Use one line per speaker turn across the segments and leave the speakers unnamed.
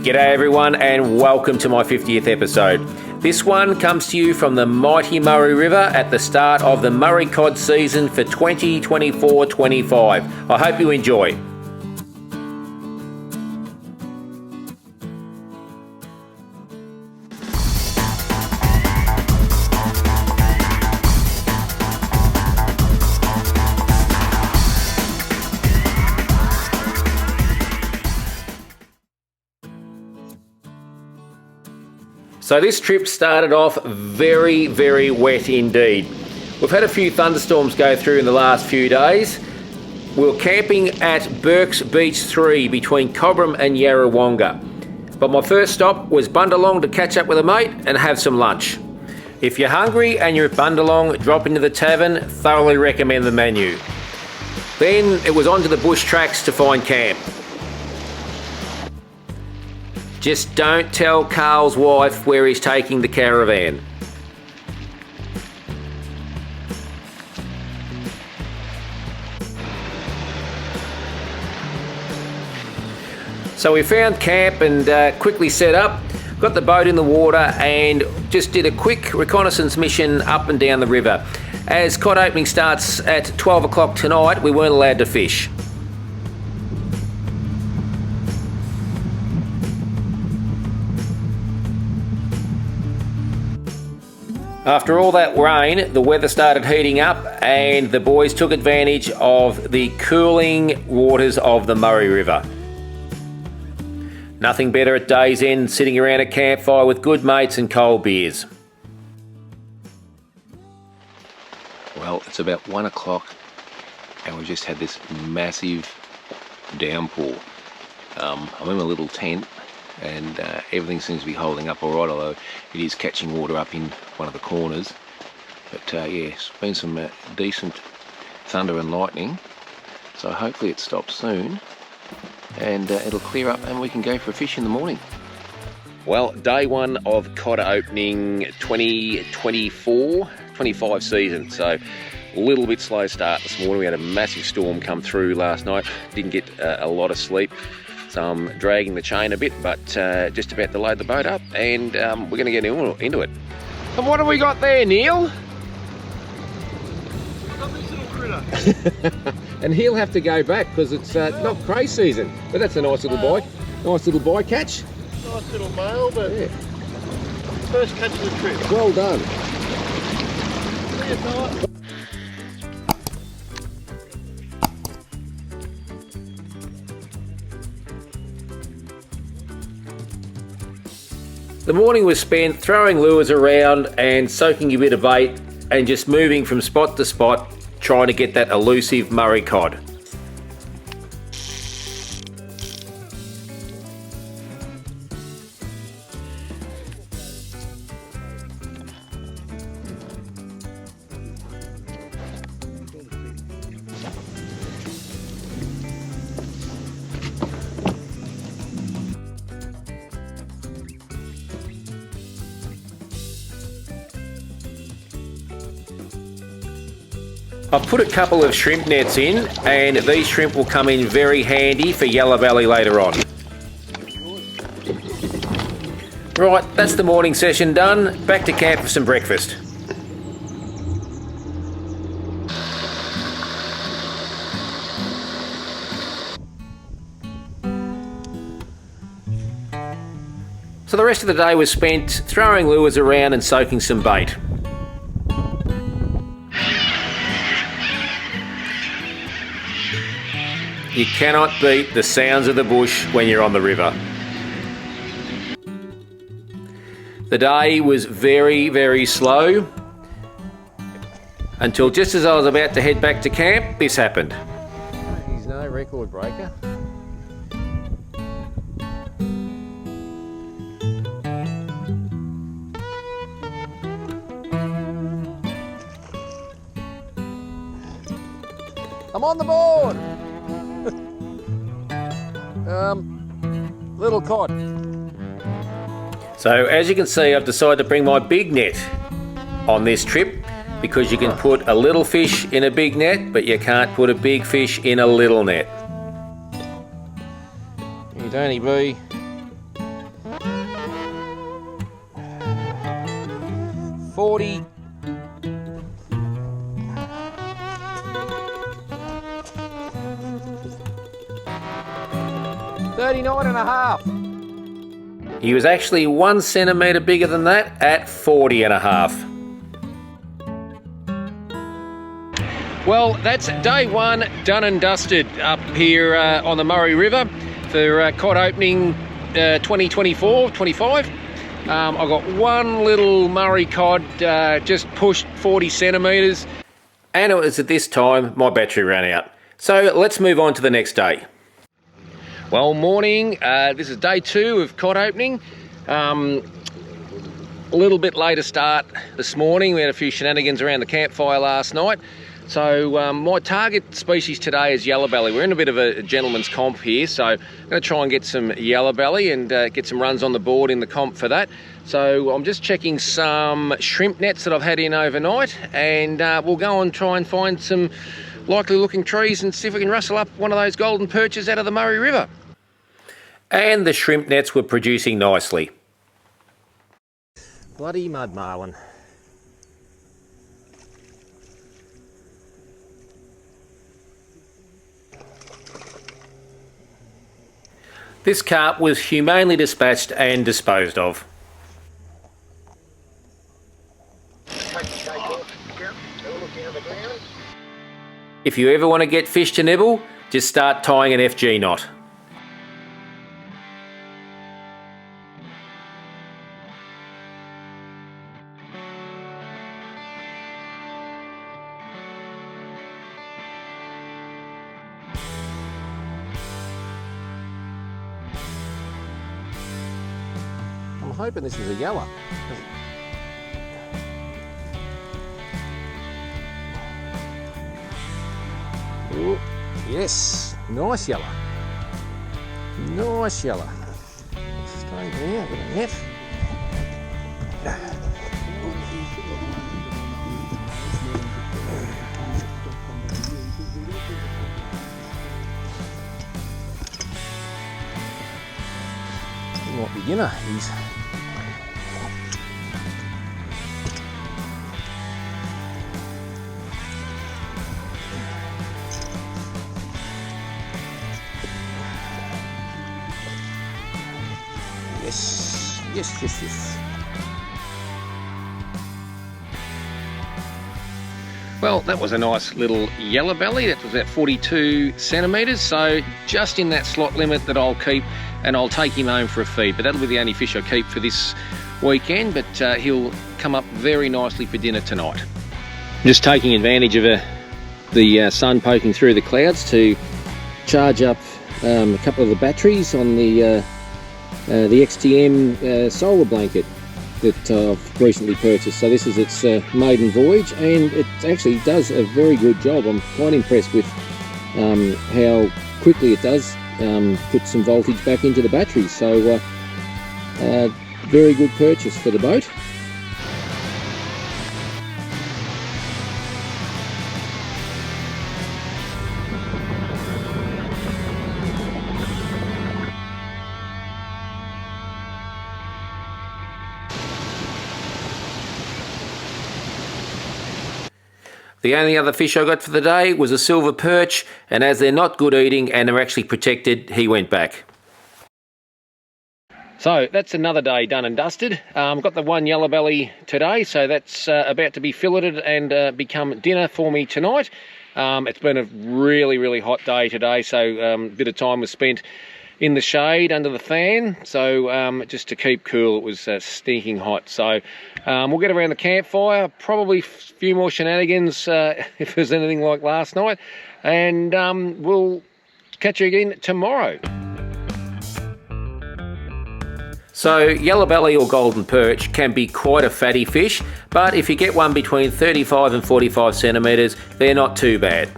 G'day everyone and welcome to my 50th episode. This one comes to you from the mighty Murray River at the start of the Murray Cod season for 2024-25. I hope you enjoy. So this trip started off very, very wet indeed. We've had a few thunderstorms go through in the last few days. We were camping at Burke's Beach 3 between Cobram and Yarrawonga. But my first stop was Bundalong to catch up with a mate and have some lunch. If you're hungry and you're at Bundalong, drop into the tavern, thoroughly recommend the menu. Then it was on to the bush tracks to find camp. Just don't tell Carl's wife where he's taking the caravan. So we found camp and quickly set up, got the boat in the water and just did a quick reconnaissance mission up and down the river. As Cod Opening starts at 12 o'clock tonight, we weren't allowed to fish. After all that rain, the weather started heating up and the boys took advantage of the cooling waters of the Murray River. Nothing better at day's end sitting around a campfire with good mates and cold beers.
Well, it's about 1 o'clock and we've just had this massive downpour. I'm in my little tent and everything seems to be holding up alright, although it is catching water up in one of the corners. But yeah, it's been some decent thunder and lightning, so hopefully it stops soon and it'll clear up and we can go for a fish in the morning.
Well, day one of Cod Opening 2024-25 season, so a little bit slow start this morning. We had a massive storm come through last night, didn't get a lot of sleep. So I'm dragging the chain a bit, but just about to load the boat up and we're going to get into it. And what have we got there, Neil?
We've got this little critter.
And he'll have to go back because it's not cray season. But that's a nice little bite. Nice little bycatch.
Nice little male, but
yeah.
First catch of the trip.
Well done.
See you, fella.
The morning was spent throwing lures around and soaking a bit of bait and just moving from spot to spot trying to get that elusive Murray cod. I've put a couple of shrimp nets in and these shrimp will come in very handy for yellow belly later on. Right, that's the morning session done. Back to camp for some breakfast. So the rest of the day was spent throwing lures around and soaking some bait. You cannot beat the sounds of the bush when you're on the river. The day was very, very slow until just as I was about to head back to camp, this happened.
He's no record breaker.
I'm on the board! Little cod. So as you can see, I've decided to bring my big net on this trip because you can put a little fish in a big net, but you can't put a big fish in a little net.
You Danny B.
40. $39.5. He was actually 1 centimetre bigger than that at 40.5. Well, that's day one done and dusted up here on the Murray River for Cod Opening 2024-25. I got one little Murray Cod, just pushed 40 centimetres, and it was at this time my battery ran out. So let's move on to the next day. Well, morning, this is day 2 of Cod Opening. A little bit later start this morning. We had a few shenanigans around the campfire last night. So my target species today is yellow belly. We're in a bit of a gentleman's comp here, so I'm going to try and get some yellow belly and get some runs on the board in the comp for that. So I'm just checking some shrimp nets that I've had in overnight, and we'll go and try and find some likely looking trees and see if we can rustle up one of those golden perches out of the Murray River. And the shrimp nets were producing nicely. Bloody mud marlin. This carp was humanely dispatched and disposed of. If you ever want to get fish to nibble, just start tying an FG knot. I'm hoping this is a yellow. Ooh, yes, nice yellow. Nice yellow. Straight out with a net. Might be dinner, he's. Yes, yes, yes, yes. Well, that was a nice little yellow belly. That was about 42 centimetres, so just in that slot limit that I'll keep, and I'll take him home for a feed. But that'll be the only fish I keep for this weekend, but he'll come up very nicely for dinner tonight. Just taking advantage of the sun poking through the clouds to charge up a couple of the batteries on the XTM solar blanket that I've recently purchased. So this is its maiden voyage, and it actually does a very good job. I'm quite impressed with how quickly it does put some voltage back into the batteries. So very good purchase for the boat. The only other fish I got for the day was a silver perch, and as they're not good eating and they're actually protected, he went back. So that's another day done and dusted. Got the one yellow belly today, so that's about to be filleted and become dinner for me tonight. It's been a really hot day today, so a bit of time was spent in the shade under the fan, so just to keep cool. It was stinking hot, so we'll get around the campfire, probably a few more shenanigans if there's anything like last night, and we'll catch you again tomorrow. So yellow belly or golden perch can be quite a fatty fish, but if you get one between 35 and 45 centimetres, they're not too bad.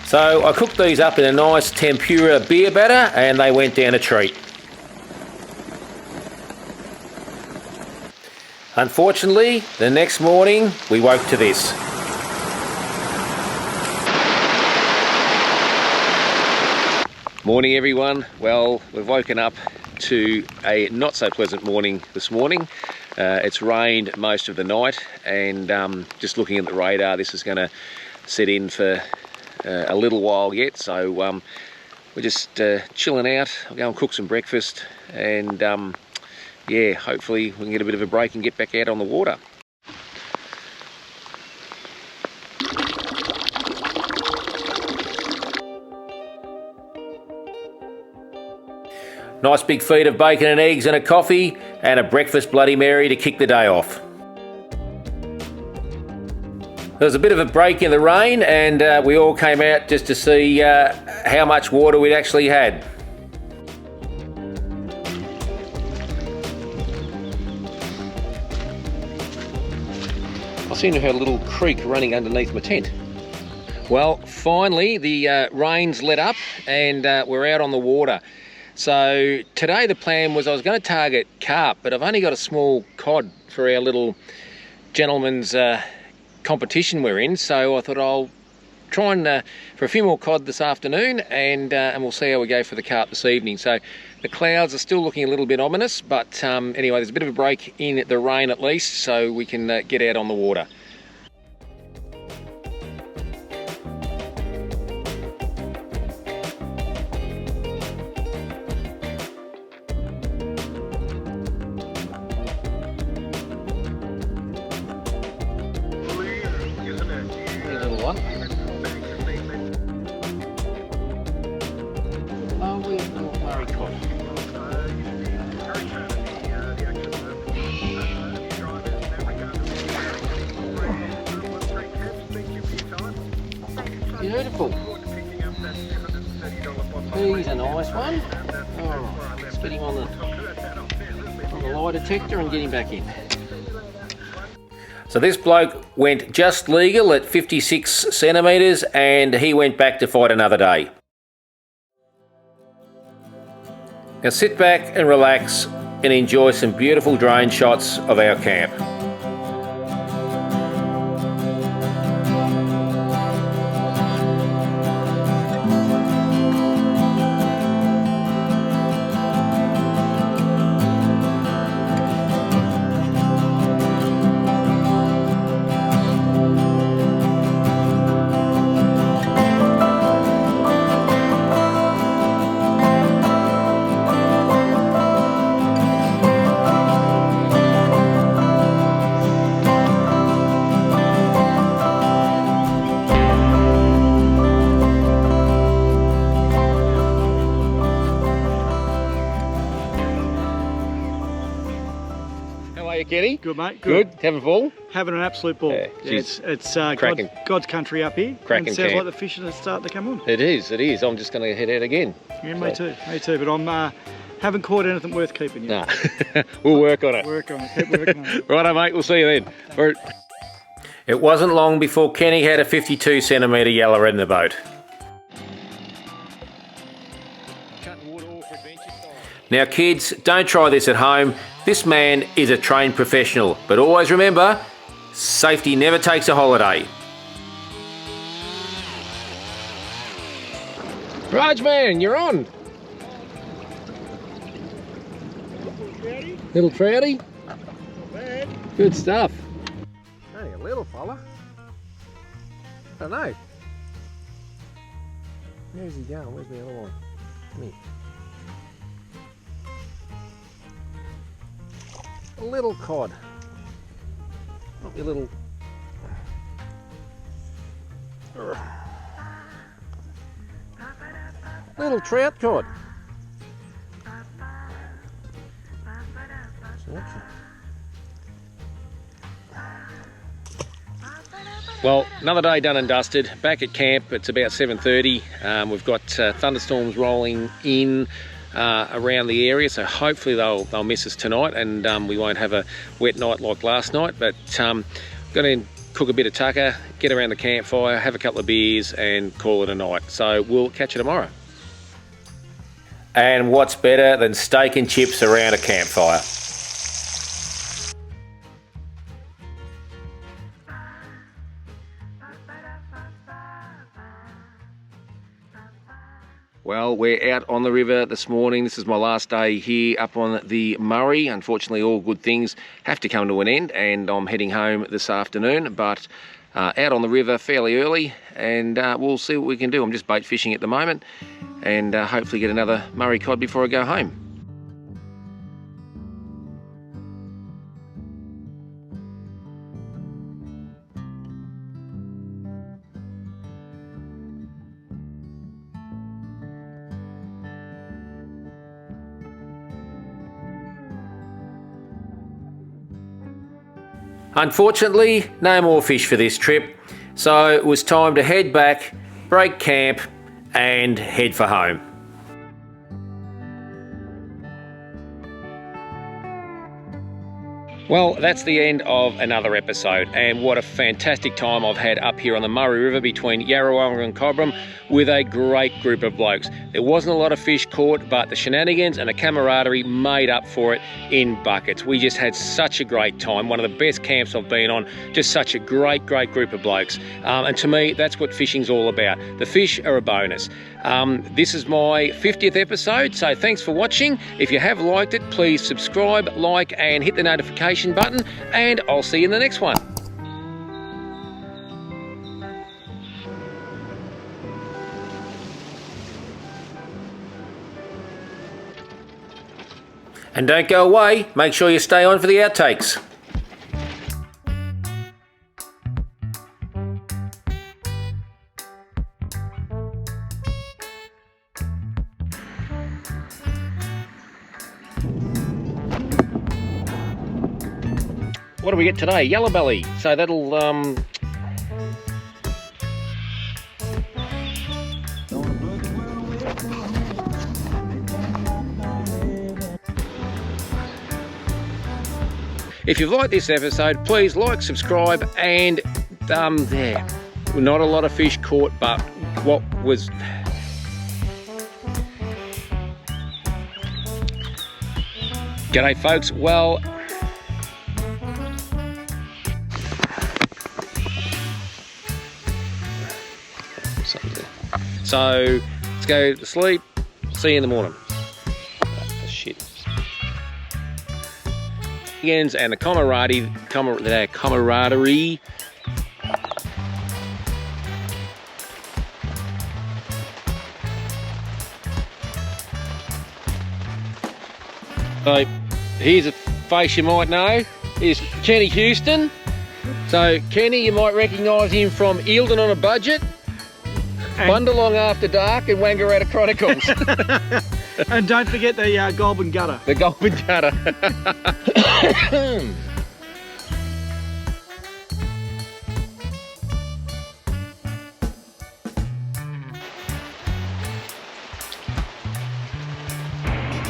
So I cooked these up in a nice tempura beer batter, and they went down a treat. Unfortunately, the next morning we woke to this.
Morning everyone. Well, we've woken up to a not so pleasant morning this morning. It's rained most of the night, and just looking at the radar, this is going to set in for a little while yet. So we're just chilling out. I'll go and cook some breakfast, and yeah, hopefully we can get a bit of a break and get back out on the water.
Nice big feed of bacon and eggs and a coffee and a breakfast Bloody Mary to kick the day off. There was a bit of a break in the rain, and we all came out just to see how much water we'd actually had.
I seem to have a little creek running underneath my tent. Well, finally the rain's let up and we're out on the water. So today the plan was I was going to target carp, but I've only got a small cod for our little gentleman's competition we're in. So I thought I'll try and for a few more cod this afternoon, and we'll see how we go for the carp this evening. So the clouds are still looking a little bit ominous, but anyway, there's a bit of a break in the rain at least, so we can get out on the water. One. Oh, we're Murray Cod. Beautiful. He's a nice one. Oh, let's get him on the lie detector and get him back in.
So this bloke went just legal at 56 centimetres, and he went back to fight another day. Now sit back and relax and enjoy some beautiful drone shots of our camp.
Kenny?
Good, mate.
Good. Having a ball?
Having an absolute ball.
Yeah,
it's God's country up here.
Cracking
and sounds
camp.
like the fish are starting to come on.
It is. I'm just going to head out again.
Yeah, me too. But I'm haven't caught anything worth keeping yet.
Nah. We'll work on it.
Keep working on it.
Righto, mate. We'll see you then.
It wasn't long before Kenny had a 52 centimetre yellow in the boat. Now kids, don't try this at home. This man is a trained professional, but always remember, safety never takes a holiday.
Raj man, you're on. Little trouty?
Not bad.
Good stuff. Only a little fella. I don't know. Where's he going? Where's the other one? Come here. A little cod. Not your little... Little trout cod. Well, another day done and dusted. Back at camp, it's about 7:30. We've got thunderstorms rolling in around the area, so hopefully they'll miss us tonight, and we won't have a wet night like last night. But going to cook a bit of tucker, get around the campfire, have a couple of beers, and call it a night. So we'll catch you tomorrow.
And what's better than steak and chips around a campfire?
Well, we're out on the river this morning. This is my last day here up on the Murray. Unfortunately, all good things have to come to an end, and I'm heading home this afternoon, but out on the river fairly early, and we'll see what we can do. I'm just bait fishing at the moment, and hopefully get another Murray cod before I go home.
Unfortunately, no more fish for this trip, so it was time to head back, break camp, and head for home. Well, that's the end of another episode, and what a fantastic time I've had up here on the Murray River between Yarrawonga and Cobram with a great group of blokes. There wasn't a lot of fish caught, but the shenanigans and the camaraderie made up for it in buckets. We just had such a great time, one of the best camps I've been on, just such a great group of blokes. And to me, that's what fishing's all about. The fish are a bonus. This is my 50th episode, so thanks for watching. If you have liked it, please subscribe, like, and hit the notification button, and I'll see you in the next one. And don't go away, make sure you stay on for the outtakes. What do we get today? Yellow belly. So that'll if you've liked this episode, please like, subscribe, and there. Not a lot of fish caught, but what was g'day folks. Well, so let's go to sleep. See you in the morning. Oh, shit. And the camaraderie. So here's a face you might know. Is Kenny Houston. So Kenny, you might recognise him from Eildon on a Budget, Bundalong After Dark, and Wangaratta Chronicles.
And don't forget the Goulburn Gutter.
The Goulburn Gutter.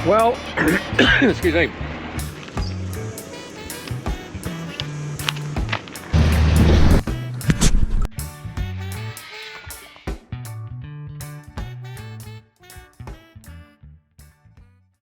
Well, excuse me.